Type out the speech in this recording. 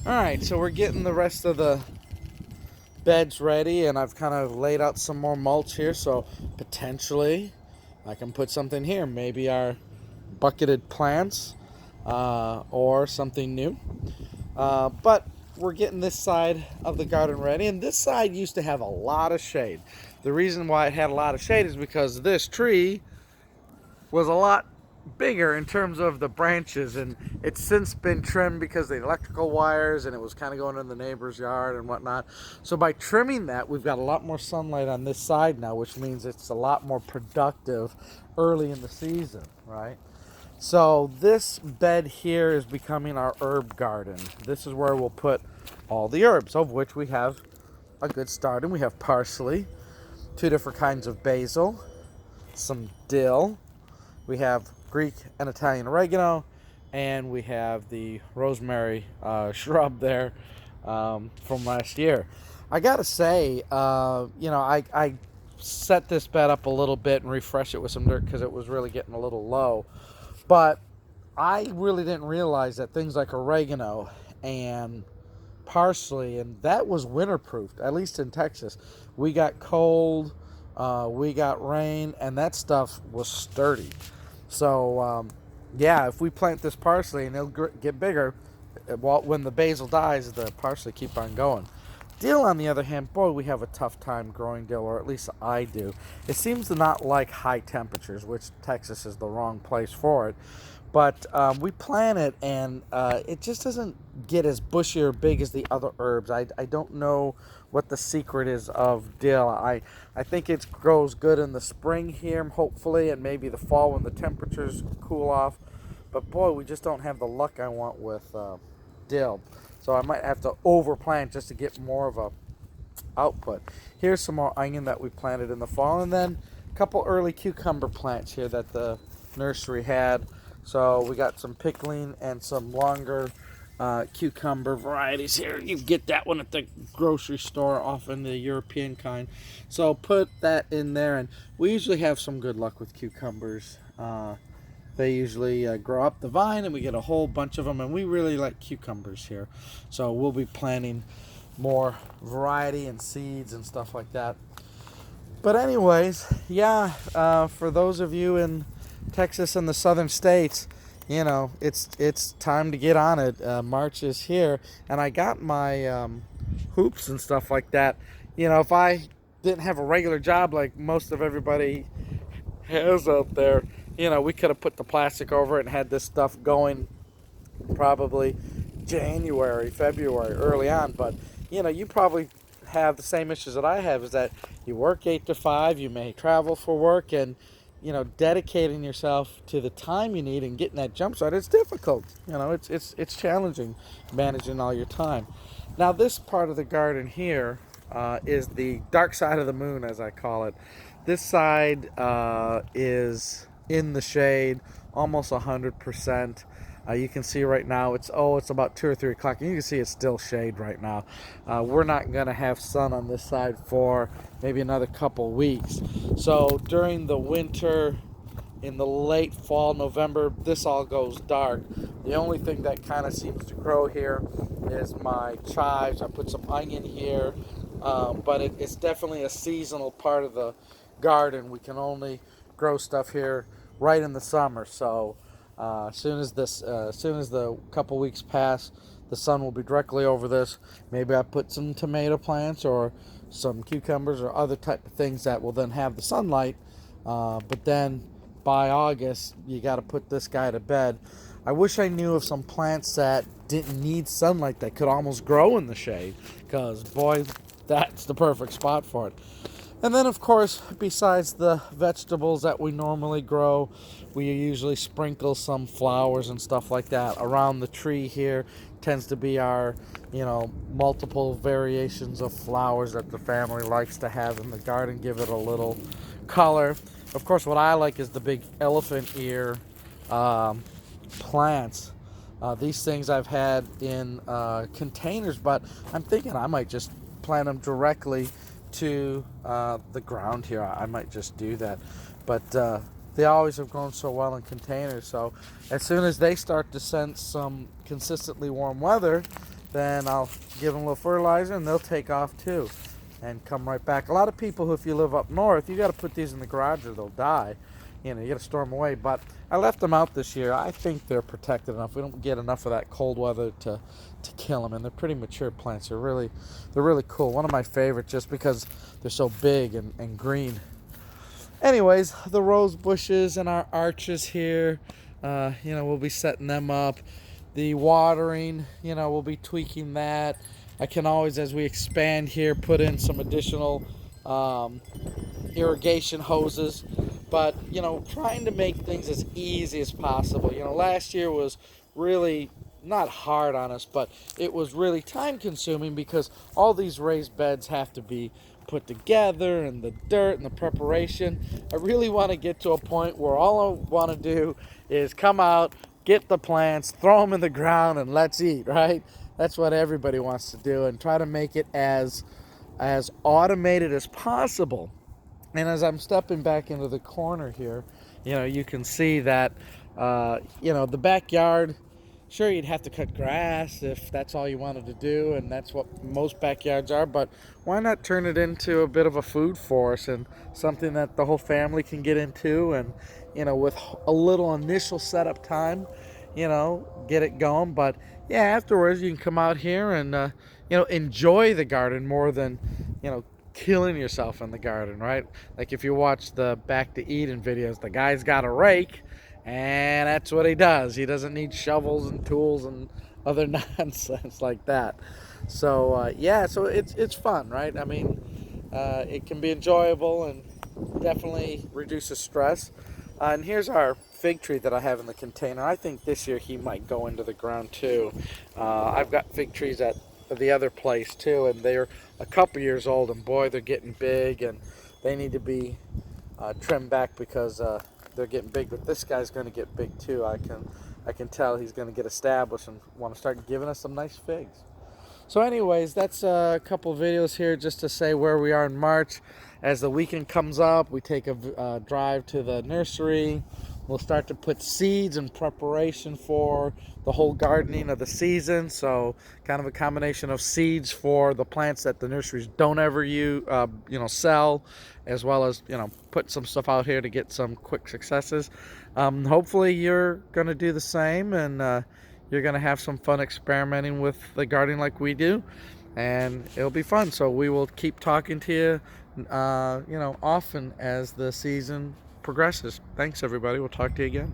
Alright, so we're getting the rest of the beds ready, and I've kind of laid out some more mulch here, so potentially I can put something here. Maybe our bucketed plants or something new. But we're getting this side of the garden ready, and this side used to have a lot of shade. The reason why it had a lot of shade is because this tree was a lot bigger in terms of the branches, and it's since been trimmed because the electrical wires, and it was kind of going in the neighbor's yard and whatnot. So by trimming that, we've got a lot more sunlight on this side now, which means it's a lot more productive early in the season, right? So this bed here is becoming our herb garden. This is where we'll put all the herbs, of which we have a good start. And we have parsley, two different kinds of basil, some dill, we have Greek and Italian oregano, and we have the rosemary shrub there from last year. I gotta say, I set this bed up a little bit and refresh it with some dirt because it was really getting a little low. But I really didn't realize that things like oregano and parsley, and that was winterproofed, at least in Texas. We got cold, we got rain, and that stuff was sturdy. So, yeah, if we plant this parsley and it'll get bigger, when the basil dies, the parsley keep on going. Dill, on the other hand, boy, we have a tough time growing dill, or at least I do. It seems to not like high temperatures, which Texas is the wrong place for it. But we plant it, and it just doesn't get as bushy or big as the other herbs. I don't know what the secret is of dill. I think it grows good in the spring here, hopefully, and maybe the fall when the temperatures cool off. But boy, we just don't have the luck I want with dill. So I might have to overplant just to get more of a output. Here's some more onion that we planted in the fall, and then a couple early cucumber plants here that the nursery had. So we got some pickling and some longer cucumber varieties here. You get that one at the grocery store, often the European kind. So put that in there, and we usually have some good luck with cucumbers. They usually grow up the vine, and we get a whole bunch of them, and we really like cucumbers here. So we'll be planting more variety and seeds and stuff like that. But anyways, yeah, for those of you in Texas and the southern states, it's time to get on it. March is here, and I got my hoops and stuff like that. If I didn't have a regular job like most of everybody has out there, we could have put the plastic over it and had this stuff going probably January, February, early on. But you probably have the same issues that I have, is that you work 8 to 5, you may travel for work, and dedicating yourself to the time you need and getting that jump start, it's difficult. It's challenging managing all your time. Now, this part of the garden here is the dark side of the moon, as I call it. This side is in the shade, almost 100%. You can see right now it's about 2 or 3 o'clock, and you can see it's still shade right now. We're not going to have sun on this side for maybe another couple weeks. So during the winter, in the late fall, November, this all goes dark. The only thing that kind of seems to grow here is my chives. I put some onion here, but it's definitely a seasonal part of the garden. We can only grow stuff here right in the summer. So as soon as the couple weeks pass, the sun will be directly over this. Maybe I put some tomato plants or some cucumbers or other type of things that will then have the sunlight. But then by August, you got to put this guy to bed. I wish I knew of some plants that didn't need sunlight that could almost grow in the shade, because boy, that's the perfect spot for it. And then, of course, besides the vegetables that we normally grow, we usually sprinkle some flowers and stuff like that around the tree here. Tends to be our, multiple variations of flowers that the family likes to have in the garden, give it a little color. Of course, what I like is the big elephant ear plants. These things I've had in containers, but I'm thinking I might just plant them directly to the ground here. I might just do that. But they always have grown so well in containers. So as soon as they start to sense some consistently warm weather, then I'll give them a little fertilizer and they'll take off too and come right back. A lot of people who, if you live up north, you got to put these in the garage or they'll die. You know, you got to store them away. But I left them out this year. I think they're protected enough. We don't get enough of that cold weather to kill them, and they're pretty mature plants. They're really cool. One of my favorites just because they're so big and green. Anyways, the rose bushes and our arches here, we'll be setting them up. The watering, we'll be tweaking that. I can always, as we expand here, put in some additional irrigation hoses. But, trying to make things as easy as possible. Last year was really not hard on us, but it was really time consuming because all these raised beds have to be put together and the dirt and the preparation. I really want to get to a point where all I want to do is come out, get the plants, throw them in the ground, and let's eat, right? That's what everybody wants to do, and try to make it as automated as possible. And as I'm stepping back into the corner here, you can see that, the backyard, sure, you'd have to cut grass if that's all you wanted to do, and that's what most backyards are, but why not turn it into a bit of a food force and something that the whole family can get into and, with a little initial setup time, get it going. But yeah, afterwards you can come out here and, enjoy the garden more than, killing yourself in the garden, right? Like if you watch the Back to Eden videos, the guy's got a rake and that's what he does. He doesn't need shovels and tools and other nonsense like that. So so it's fun, right? I mean, it can be enjoyable and definitely reduces stress. And here's our fig tree that I have in the container. I think this year he might go into the ground too. I've got fig trees at the other place too, and they're a couple years old, and boy, they're getting big, and they need to be trimmed back because they're getting big. But this guy's going to get big too. I can tell he's going to get established and want to start giving us some nice figs. So anyways, that's a couple videos here just to say where we are in March. As the weekend comes up, we take a drive to the nursery. We'll start to put seeds in preparation for the whole gardening of the season. So kind of a combination of seeds for the plants that the nurseries don't ever sell, as well as, put some stuff out here to get some quick successes. Hopefully you're going to do the same, and you're going to have some fun experimenting with the gardening like we do, and it'll be fun. So we will keep talking to you, often as the season progresses. Thanks, everybody. We'll talk to you again.